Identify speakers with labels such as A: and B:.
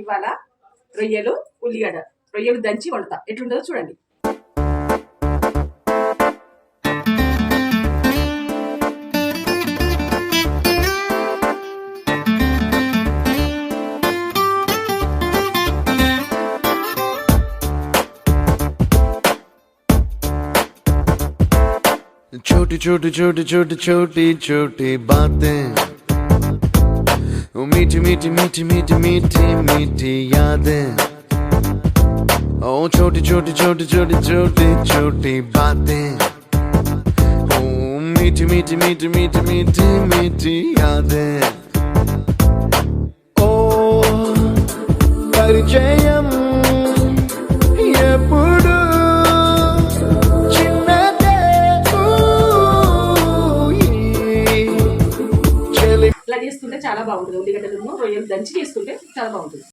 A: ఇవాళ రొయ్యలు ఉల్లిగడ్డ రొయ్యలు దంచి వండుతా. ఎట్లుంటుందో చూడండి.
B: छोटी छोटी छोटी छोटी छोटी छोटी बातें, ओ मीठी मीठी मीठी मीठी मीठी मीठी यादें। ओ छोटी छोटी छोटी छोटी छोटी छोटी बातें, ओ मीठी मीठी मीठी मीठी मीठी मीठी यादें। ओ परिचयम ఎప్పుడు
A: ఇలా చేస్తుంటే చాలా బాగుంటుంది. ఉల్లిగడ్డలను రొయ్యలు దంచి చేసుకుంటే చాలా బాగుంటుంది.